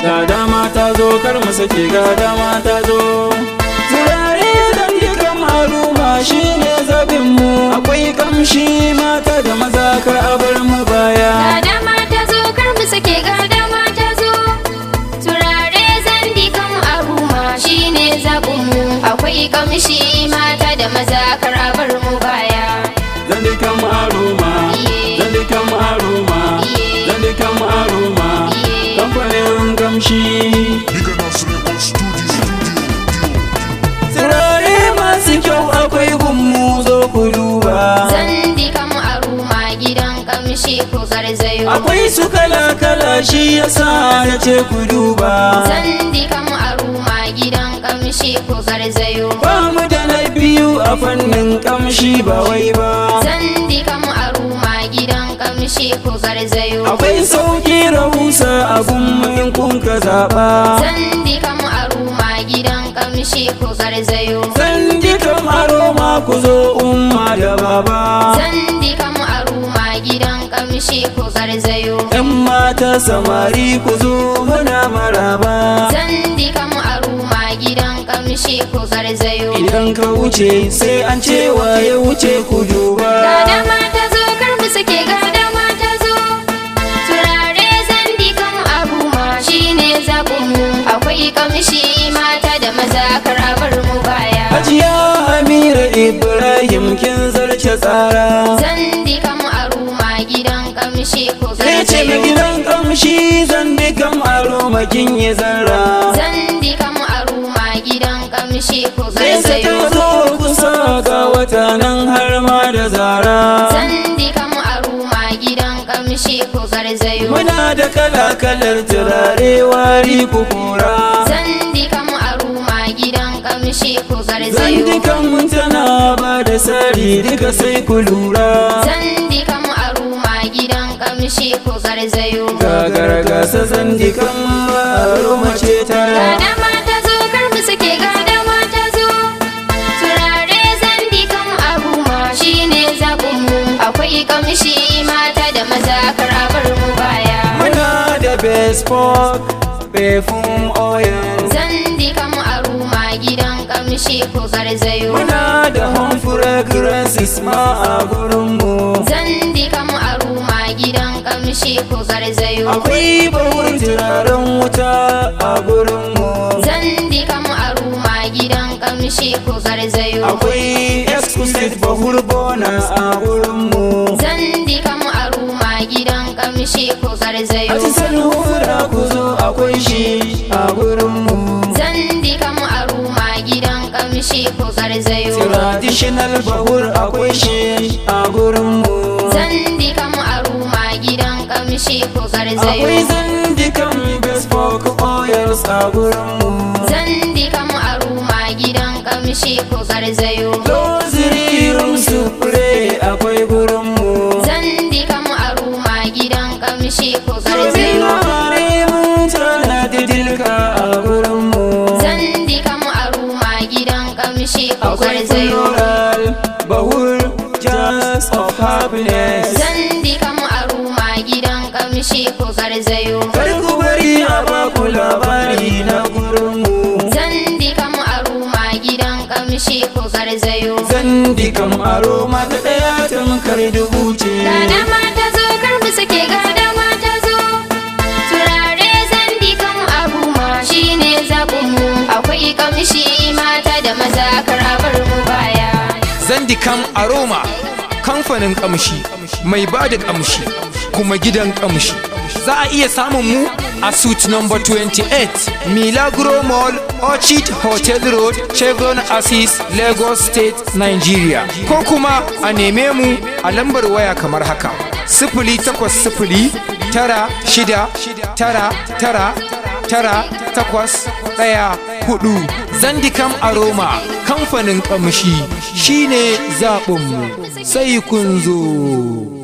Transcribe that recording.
ga dama ta zo kar mu sake ga dama ta zo. Turare zan yi kan al'umma shine zabin mu, akwai kamshi mata da maza kar a bar mu baya. Ga dama ta zo kar mu sake ga dama ta zo. Turare zan yi kan al'umma shine zabin mu, akwai kamshi mata da maza kar a bar mu baya. Zan yi kan al'umma, zan yi kan al'umma, zan yi kan al'umma, kamfanin kamshi. Turare masu kyau akwai gunmu zo ku duba. Zandi kam aruma gidan kamshi ku garzayo. Akwai su kala-kala shi yasa na ce ku duba. Zandi kam aruma gidan kamshi ku garzayo. Ba mu da na biyu a fannin kamshi ba wai ba. Zandi kam aruma gidan kamshi ku garzayo. Akwai sauki rahusa a gunmin kun ka zaɓa. Zandi kam aruma gidan kamshi ku garzayo. Zandi kam aroma ku zo umma da baba. Zandi kam aruma gidan kamshi ku garzayo. Yan mata samari ku zo muna maraba. Zandi kam aruma gidan kamshi ku garzayo. Idan ka wuce sai an cewa ya wuce ku duba. Ga dama ta zo kar mu sake ga dama ta zo. Turare zandi kam aruma shine zabin mu, akwai kamshi mata da maza kar a bar mu baya. Hajiya Amira Ibrahim kin zarce tsara. Zandi kam aruma gidan kamshi ku Sai ce mai garzayo. gidan kamshi zandi kam aroma kin yi zarra. Zandi kam aruma gidan kamshi ku Sai ta garzayo. zo kusa ga wata nan har ma da zara. Zandi kam aruma gidan kamshi ku garzayo. Muna da kala-kalar turare wari ku kora. Zandi kam aruma gidan kamshi ku garzayo. Zandi kan tana ba da sari duka sai ku lura. Zandi kam aruma gidan kamshi ku garzayo. Gagara gasa zandi kan aroma ce Ga tara. dama ta zo kar mu sake ga dama ta zo. Turare zandi kam aruma shine zabin mu, akwai kamshi mata da maza kar a bar mu baya. Muna da bespoke perfume oil. Zandi kam aruma gidan kamshi ku garzayo. Muna da home fragrances ma a gurinmu. Zandi kam aruma gidan kamshi ku garzayo. Akwai bawon turaren wuta a gurinmu. Zandi kam aruma gidan kamshi ku garzayo. Akwai exclusive bahur bonus a gurinmu. Zandi kam aruma gidan kamshi ku garzayo. A cikin hura ku zo akwai shi a gurinmu. Zandi kam aruma gidan kamshi ku garzayo. Traditional bahur akwai shi a gurinmu. Zandi kam aruma gidan kamshi ku Akwai garzayo. zandikan bespoke oils a gurinmu. Zandi kam aruma gidan kamshi ku garzayo. Rosary room spray akwai gurinmu. Zandi kam aruma gidan kamshi ku Domin garzayo. amare mun tana da dilka a gurinmu. Zandi kam aruma gidan kamshi ku Akwai garzayo. floral bahur just of happiness. Zandi kam aruma gidan kamshi ku garzayo. Kar ku bari a baku labari na gurinmu. Zandi kam aruma gidan kamshi ku garzayo. Zandi kam aroma ta ɗaya tamkar dubu ce. Ga dama ta zo kar mu sake ga dama ta zo. Turare zandi kam aruma shine zabin mu, akwai kamshi mata da maza kar a bar mu baya. Zandicam Aroma, kamfanin kamshi mai ba da kamshi kuma gidan kamshi. Za a iya samun mu a suite number 28 Milagro Mall, Orchid Hotel Road, Chevron Assist, Lagos State, Nigeria. Ko kuma a neme mu a lambar waya kamar haka: 08096999814. Zandicam Aroma, kamfanin kamshi shine zaɓinmu, sai kun zo.